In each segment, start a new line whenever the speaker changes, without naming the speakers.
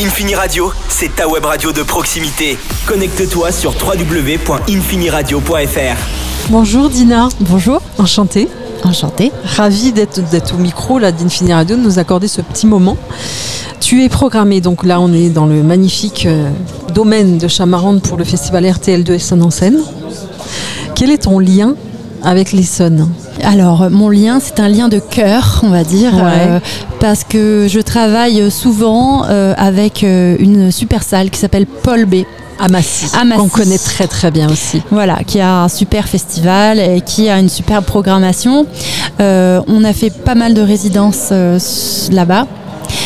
Infini Radio, c'est ta web radio de proximité. Connecte-toi sur www.infiniradio.fr.
Bonjour Dina.
Bonjour.
Enchantée.
Enchantée.
Ravie d'être au micro là, d'Infini Radio, de nous accorder ce petit moment. Tu es programmée, donc là on est dans le magnifique domaine de Chamarande pour le festival RTL2 Essonne en scène. Quel est ton lien avec l'Essonne ?
Alors, mon lien, c'est un lien de cœur, on va dire, parce que je travaille souvent avec une super salle qui s'appelle Paul B.
À Massy, qu'on connaît très très bien aussi.
Voilà, qui a un super festival et qui a une super programmation. On a fait pas mal de résidences là-bas.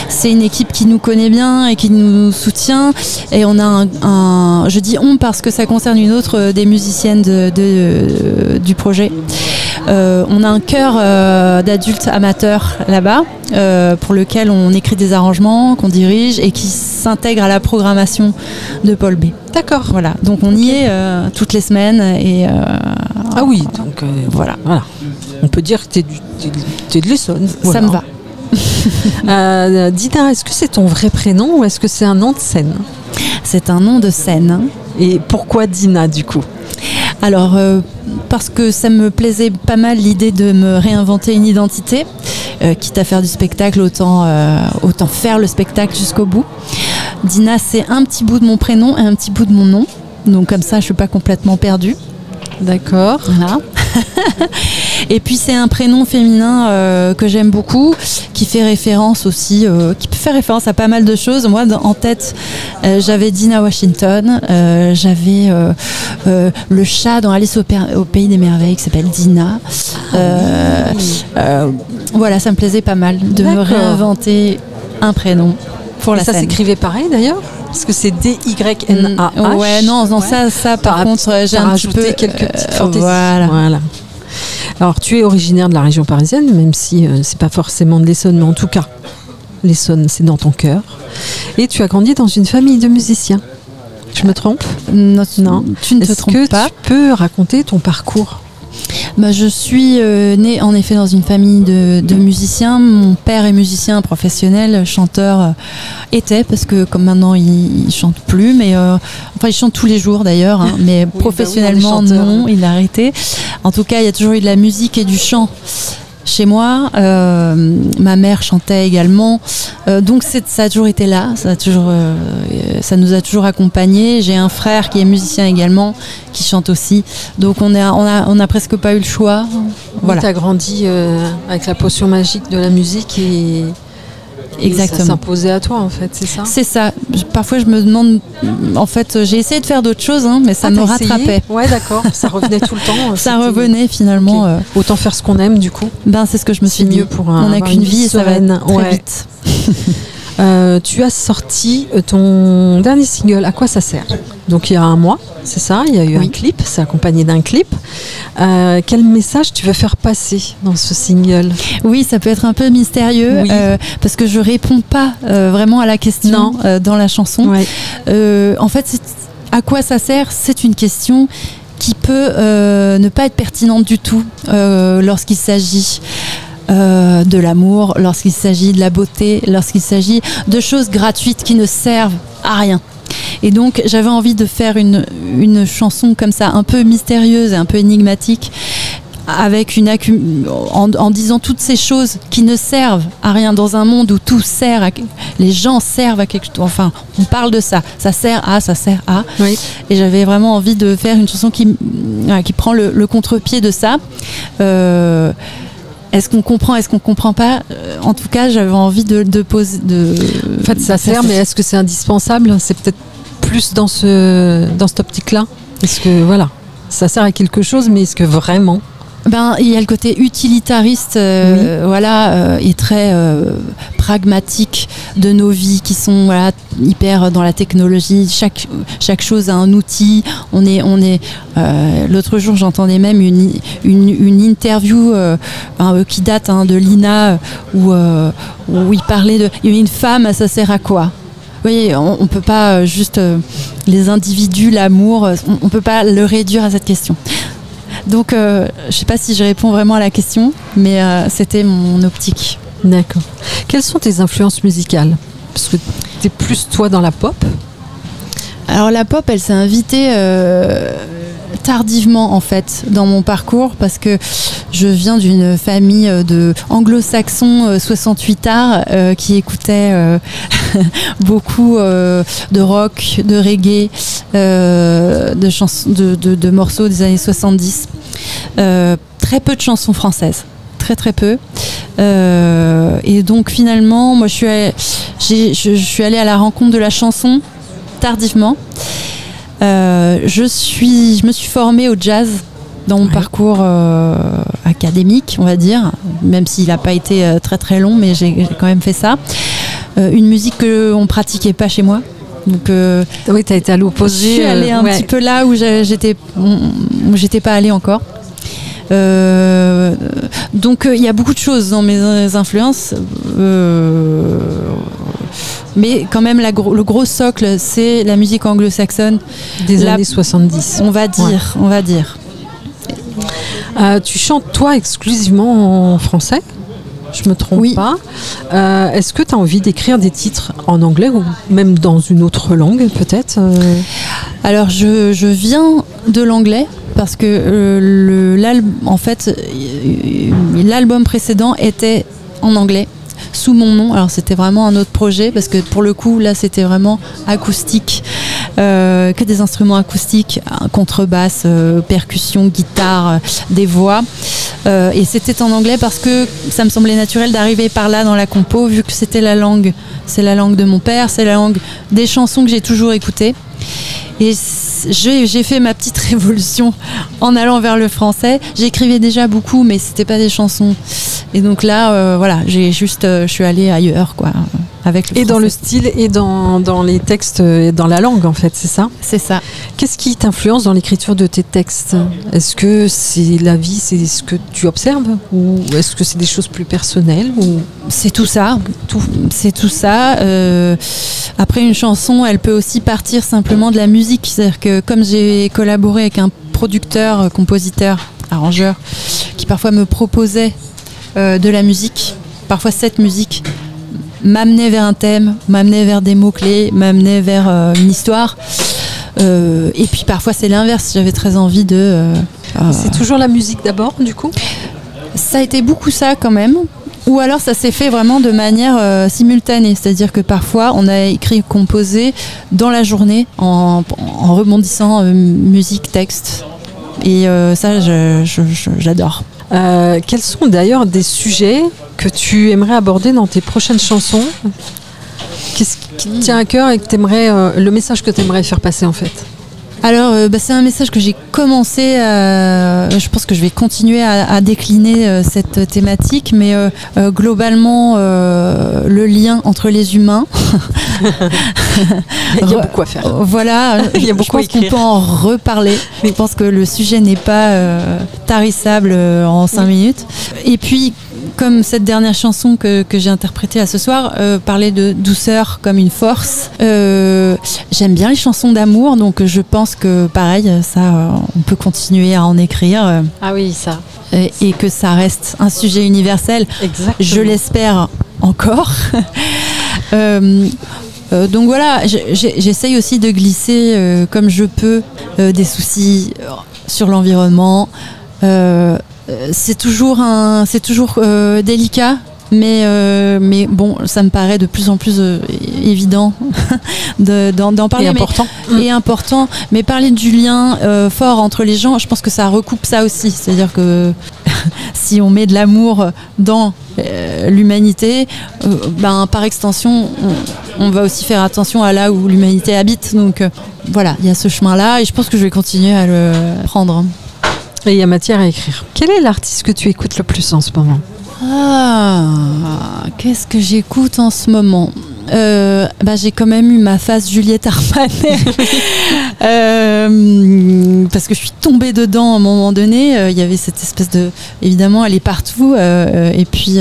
C'est une équipe qui nous connaît bien et qui nous soutient. Et on a je dis on parce que ça concerne une autre des musiciennes du projet. On a un chœur d'adultes amateurs là-bas pour lequel on écrit des arrangements, qu'on dirige et qui s'intègre à la programmation de Paul B.
D'accord.
Voilà. Donc on y est toutes les semaines et
ah oui. Donc voilà. On peut dire que t'es de l'Essonne. Voilà.
Ça me va.
Dina, est-ce que c'est ton vrai prénom ou est-ce que c'est un nom de scène ?
C'est un nom de scène.
Et pourquoi Dina du coup ?
Alors, parce que ça me plaisait pas mal l'idée de me réinventer une identité, quitte à faire du spectacle, autant faire le spectacle jusqu'au bout. Dina, c'est un petit bout de mon prénom et un petit bout de mon nom, donc comme ça je suis pas complètement perdue.
D'accord.
Voilà. Et puis c'est un prénom féminin que j'aime beaucoup, qui fait référence aussi, qui peut faire référence à pas mal de choses. Moi, en tête, j'avais Dinah Washington, j'avais le chat dans Alice au Pays des Merveilles qui s'appelle Dinah. Voilà, ça me plaisait pas mal de me réinventer un prénom pour la scène.
Ça s'écrivait pareil d'ailleurs ? Parce que c'est D-Y-N-A-H.
Ouais, non, ça par contre, j'ai un petit peu
quelques petites fantaisies.
Voilà.
Alors, tu es originaire de la région parisienne, même si c'est pas forcément de l'Essonne, mais en tout cas, l'Essonne, c'est dans ton cœur. Et tu as grandi dans une famille de musiciens. Je me trompe ?
Non, tu ne te trompes pas.
Est-ce que tu peux raconter ton parcours ?
Je suis née en effet dans une famille de musiciens. Mon père est musicien professionnel, chanteur parce que comme maintenant il chante plus, mais il chante tous les jours d'ailleurs, hein, mais oui, professionnellement non, il a arrêté. En tout cas, il y a toujours eu de la musique et du chant chez moi. Ma mère chantait également, donc ça a toujours été là, ça nous a toujours accompagnés. J'ai un frère qui est musicien également, qui chante aussi, donc on a presque pas eu le choix. Voilà.
Tu as grandi avec la potion magique de la musique et
exactement.
Ça s'imposait à toi en fait, c'est ça ?
C'est ça. Parfois je me demande, en fait j'ai essayé de faire d'autres choses, hein, mais ça me rattrapait.
Ouais, d'accord, ça revenait tout le temps.
Ça revenait finalement. Okay.
Autant faire ce qu'on aime du coup.
C'est ce que je me suis dit. On n'a qu'une vie et ça va très vite.
Tu as sorti ton dernier single, À quoi ça sert ? Donc il y a un mois, c'est ça ? Il y a eu un clip, c'est accompagné d'un clip. Quel message tu veux faire passer dans ce single ?
Oui, ça peut être un peu mystérieux, parce que je réponds pas vraiment à la question dans la chanson. Ouais. En fait, à quoi ça sert ? C'est une question qui peut ne pas être pertinente du tout lorsqu'il s'agit de l'amour, lorsqu'il s'agit de la beauté, lorsqu'il s'agit de choses gratuites qui ne servent à rien. Et donc j'avais envie de faire une chanson comme ça, un peu mystérieuse et un peu énigmatique, avec en disant toutes ces choses qui ne servent à rien dans un monde où tout sert les gens servent à quelque chose. Enfin, on parle de ça sert à. Oui. Et j'avais vraiment envie de faire une chanson qui prend le contre-pied de ça. Est-ce qu'on comprend, est-ce qu'on comprend pas ? En tout cas, j'avais envie de poser.
En fait, ça sert, mais est-ce que c'est indispensable ? C'est peut-être plus dans cette optique-là. Est-ce que ça sert à quelque chose, mais est-ce que vraiment ?
Il y a le côté utilitariste, et très pragmatique de nos vies qui sont hyper dans la technologie. Chaque chose a un outil. On est. L'autre jour, j'entendais même une interview qui date de l'INA où il parlait il y avait une femme, ça sert à quoi ? Vous voyez, on peut pas juste les individus, l'amour, on peut pas le réduire à cette question. Donc, je ne sais pas si je réponds vraiment à la question, mais c'était mon optique.
D'accord. Quelles sont tes influences musicales ? Parce que t'es plus toi dans la pop?
Alors la pop, elle s'est invitée tardivement en fait dans mon parcours parce que je viens d'une famille de anglo-saxons 68 arts qui écoutaient beaucoup de rock, de reggae, de morceaux des années 70. Très peu de chansons françaises. Très peu. Et donc finalement, moi je suis allée à la rencontre de la chanson tardivement. Je me suis formée au jazz dans mon parcours académique, on va dire, même s'il n'a pas été très très long, mais j'ai quand même fait ça. Une musique qu'on pratiquait pas chez moi. Donc,
oui, tu as été à l'opposé.
Je suis allée un petit peu là où j'étais pas allée encore. Donc il y a beaucoup de choses dans mes influences, mais quand même le gros socle, c'est la musique anglo-saxonne
des années 70.
On va dire.
Tu chantes toi exclusivement en français? Je me trompe pas. Est-ce que tu as envie d'écrire des titres en anglais ou même dans une autre langue peut-être?
Alors je viens de l'anglais parce que l'album précédent était en anglais sous mon nom. Alors c'était vraiment un autre projet parce que pour le coup là c'était vraiment acoustique, que des instruments acoustiques, contrebasse, percussion, guitare, des voix. Et c'était en anglais parce que ça me semblait naturel d'arriver par là dans la compo, vu que c'était la langue de mon père, c'est la langue des chansons que j'ai toujours écoutées. Et j'ai fait ma petite révolution en allant vers le français. J'écrivais déjà beaucoup, mais c'était pas des chansons. Et donc là, je suis allée ailleurs, quoi, avec le français.
Dans le style et dans les textes et dans la langue, en fait, c'est ça?
C'est ça.
Qu'est-ce qui t'influence dans l'écriture de tes textes? Est-ce que c'est la vie, c'est ce que tu observes, ou est-ce que c'est des choses plus personnelles, ou...
C'est tout ça. C'est tout ça. Après, une chanson, elle peut aussi partir simplement de la musique. C'est-à-dire que comme j'ai collaboré avec un producteur, compositeur, arrangeur, qui parfois me proposait de la musique, parfois cette musique m'amenait vers un thème, m'amenait vers des mots-clés, m'amenait vers une histoire. Et puis parfois c'est l'inverse, j'avais très envie de...
C'est toujours la musique d'abord, du coup?
Ça a été beaucoup ça quand même. Ou alors ça s'est fait vraiment de manière simultanée, c'est-à-dire que parfois on a écrit, composé dans la journée en rebondissant musique, texte. Et ça, j'adore.
Quels sont d'ailleurs des sujets que tu aimerais aborder dans tes prochaines chansons? Qu'est-ce qui te tient à cœur et que le message que tu aimerais faire passer en fait?
Alors, c'est un message que j'ai commencé, je pense que je vais continuer à décliner cette thématique, mais globalement, le lien entre les humains.
Il y a beaucoup à faire.
Voilà,
il y a beaucoup
je pense qu'on peut en reparler. Je pense que le sujet n'est pas tarissable en 5 minutes. Et puis, comme cette dernière chanson que j'ai interprétée là ce soir, parlait de douceur comme une force. J'aime bien les chansons d'amour, donc je pense que pareil, ça, on peut continuer à en écrire.
Ah oui, ça.
Et que ça reste un sujet universel.
Exactement.
Je l'espère encore. Donc voilà, j'essaye aussi de glisser comme je peux des soucis sur l'environnement. C'est toujours délicat, mais bon, ça me paraît de plus en plus évident d'en parler.
Et important.
Mais parler du lien fort entre les gens, je pense que ça recoupe ça aussi. C'est-à-dire que si on met de l'amour dans l'humanité, par extension, on va aussi faire attention à là où l'humanité habite. Donc voilà, il y a ce chemin-là et je pense que je vais continuer à le prendre.
Et il y a matière à écrire. Quel est l'artiste que tu écoutes le plus en ce moment?
Qu'est-ce que j'écoute en ce moment? J'ai quand même eu ma phase Juliette Armanet parce que je suis tombée dedans à un moment donné. Il y avait cette espèce de... Évidemment, elle est partout. Et puis,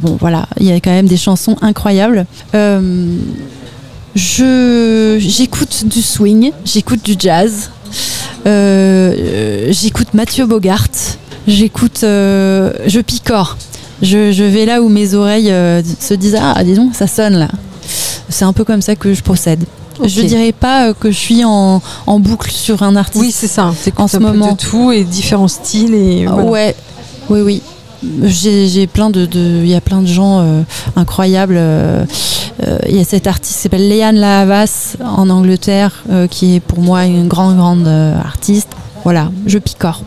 bon, voilà, il y a quand même des chansons incroyables. J'écoute du swing, j'écoute du jazz. J'écoute Mathieu Bogart, je picore, je vais là où mes oreilles se disent dis donc ça sonne là, c'est un peu comme ça que je procède.
Okay.
Je dirais pas que je suis en boucle sur un artiste.
Oui, c'est ça.
En ce moment,
de tout et différents styles et voilà.
Ouais, oui. J'ai plein il y a plein de gens incroyables. Il y a cet artiste qui s'appelle Leanne La Havas en Angleterre, qui est pour moi une grande artiste. Voilà, je picore.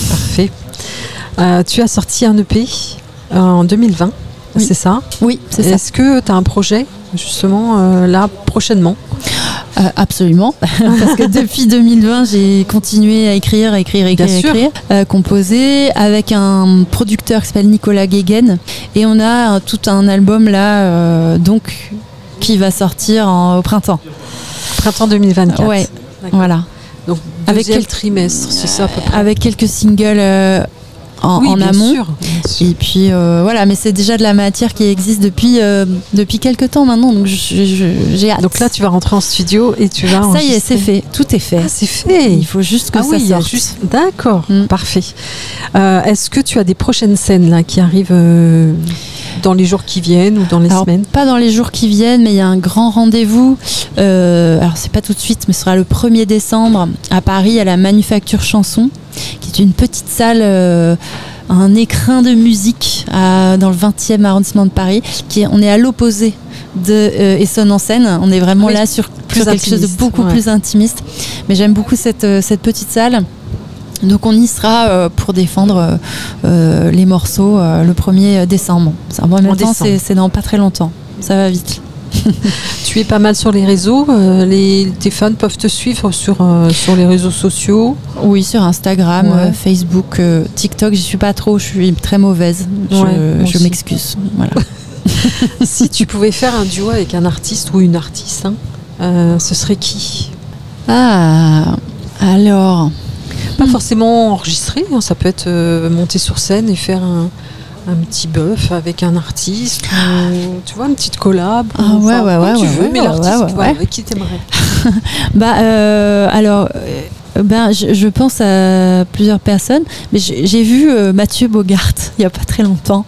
Parfait. Tu as sorti un EP en 2020, oui. C'est ça?
Oui, c'est ça.
Est-ce que tu as un projet justement là prochainement?
Absolument, parce que depuis 2020 j'ai continué à écrire, composer avec un producteur qui s'appelle Nicolas Guéguen, et on a tout un album là donc qui va sortir au printemps 2024. Ouais, d'accord. Voilà.
Donc avec quel trimestre, c'est ça à peu près?
Avec quelques singles en amont. Bien sûr. Et puis voilà, mais c'est déjà de la matière qui existe depuis quelques temps maintenant, donc j'ai hâte.
Donc là, tu vas rentrer en studio et tu vas
Ça y est, c'est fait, tout est fait.
Ah, c'est fait.
Il faut juste que ça sorte.
D'accord, parfait. Est-ce que tu as des prochaines scènes là qui arrivent dans les jours qui viennent ou dans les semaines? Pas
dans les jours qui viennent, mais il y a un grand rendez-vous. Alors c'est pas tout de suite, mais ce sera le 1er décembre à Paris, à la Manufacture Chanson, qui est une petite salle, un écrin de musique dans le 20e arrondissement de Paris. On est à l'opposé de Essonne en scène. On est vraiment là sur quelque chose de beaucoup plus intimiste. Mais j'aime beaucoup cette petite salle. Donc on y sera pour défendre les morceaux le 1er décembre. En même temps, c'est dans pas très longtemps. Ça va vite.
Tu es pas mal sur les réseaux. Tes fans peuvent te suivre sur les réseaux sociaux?
Oui, sur Instagram, Facebook, TikTok. J'y suis pas trop. Je suis très mauvaise. Je m'excuse. Voilà.
Si tu pouvais faire un duo avec un artiste ou une artiste, ce serait qui?
Alors...
Pas forcément enregistré, ça peut être monter sur scène et faire un petit bœuf avec un artiste, ou, tu vois, une petite collab.
Mais
l'artiste, avec qui t'aimerais?
Je pense à plusieurs personnes, mais j'ai vu Mathieu Bogart il n'y a pas très longtemps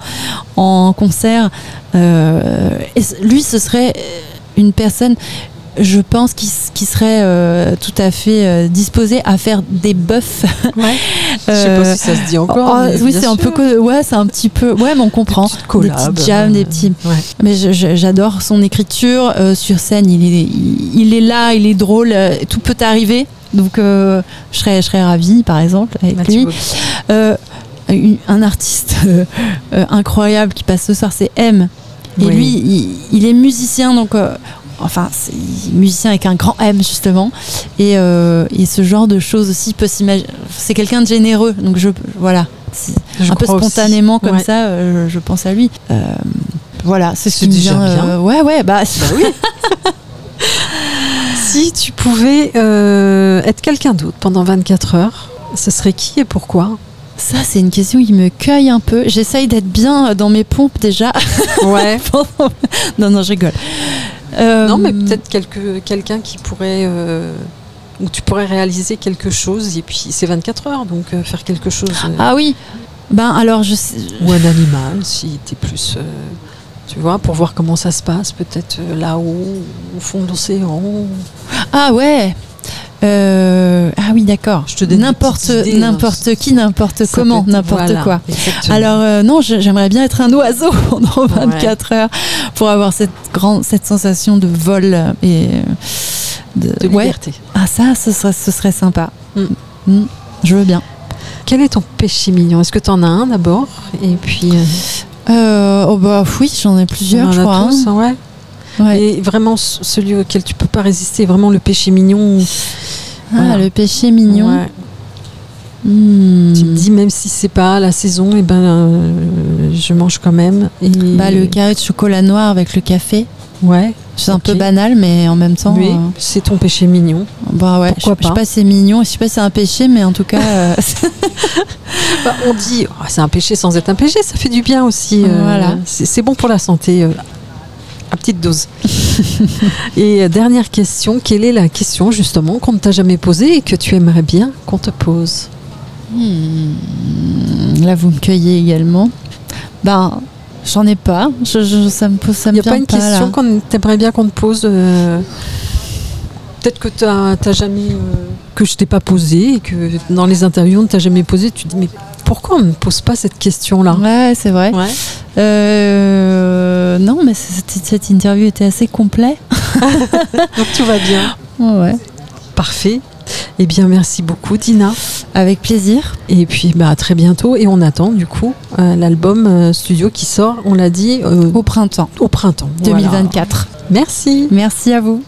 en concert. Et lui, ce serait une personne, je pense, qui serait tout à fait disposé à faire des bœufs.
Ouais. Je sais pas si ça se dit encore.
Oui, c'est un peu, c'est un petit peu. Ouais, mais on comprend. Des petites jams, des petits. Ouais. Mais j'adore son écriture sur scène. Il est là, il est drôle. Tout peut arriver. Donc, je serais ravie, par exemple, avec lui. Un artiste incroyable qui passe ce soir, c'est M. Et lui, il est musicien, donc. C'est musicien avec un grand M justement, et ce genre de choses aussi peut s'imaginer. C'est quelqu'un de généreux, donc voilà, un peu spontanément aussi. Comme ça, je pense à lui. Voilà, c'est
déjà bien.
Oui.
Si tu pouvais être quelqu'un d'autre pendant 24 heures, ce serait qui et pourquoi?
Ça, c'est une question qui me cueille un peu. J'essaye d'être bien dans mes pompes déjà.
Ouais.
Non, je rigole.
Non, mais peut-être quelqu'un qui pourrait où tu pourrais réaliser quelque chose, et puis c'est 24 heures, donc faire quelque chose.
Ah oui. Alors je sais.
Ou un animal, si t'es plus, tu vois, pour voir comment ça se passe, peut-être là-haut, au fond de l'océan.
Ah ouais. Ah oui, d'accord.
Je te donne
n'importe qui, n'importe comment, n'importe quoi. Exactement. Alors non, j'aimerais bien être un oiseau pendant 24 heures pour avoir cette sensation de vol et
de liberté.
Ah ça, ce serait sympa. Je veux bien.
Quel est ton péché mignon? Est-ce que tu en as un d'abord? Et puis
oui, j'en ai plusieurs, je crois.
Tous, ouais. Et vraiment celui auquel tu peux pas résister, vraiment le péché mignon.
Voilà. Le péché mignon.
Ouais. Tu me dis, même si c'est pas la saison, je mange quand même. Et...
le carré de chocolat noir avec le café.
Ouais.
C'est un peu banal, mais en même temps.
Oui, c'est ton péché mignon.
Ouais. Je sais pas si c'est mignon, je sais pas si c'est un péché, mais en tout cas.
On dit, c'est un péché sans être un péché, ça fait du bien aussi.
Voilà.
C'est bon pour la santé. À petite dose. Et dernière question, quelle est la question justement qu'on ne t'a jamais posée et que tu aimerais bien qu'on te pose?
Là, vous me cueillez également. Je J'en ai pas. Ça me vient pas.
Il n'y a pas une question qu'on t'aimerait bien qu'on te pose peut-être que t'as jamais que je t'ai pas posée et que dans les interviews on ne t'a jamais posé. Tu te dis mais pourquoi on ne me pose pas cette question-là?
Ouais, c'est vrai. Ouais. Non, mais cette interview était assez complète.
Donc tout va bien.
Ouais.
Parfait. Eh bien, merci beaucoup, Dina.
Avec plaisir.
Et puis, à très bientôt. Et on attend, du coup, l'album studio qui sort, on l'a dit...
au printemps.
Au printemps.
2024.
Voilà. Merci.
Merci à vous.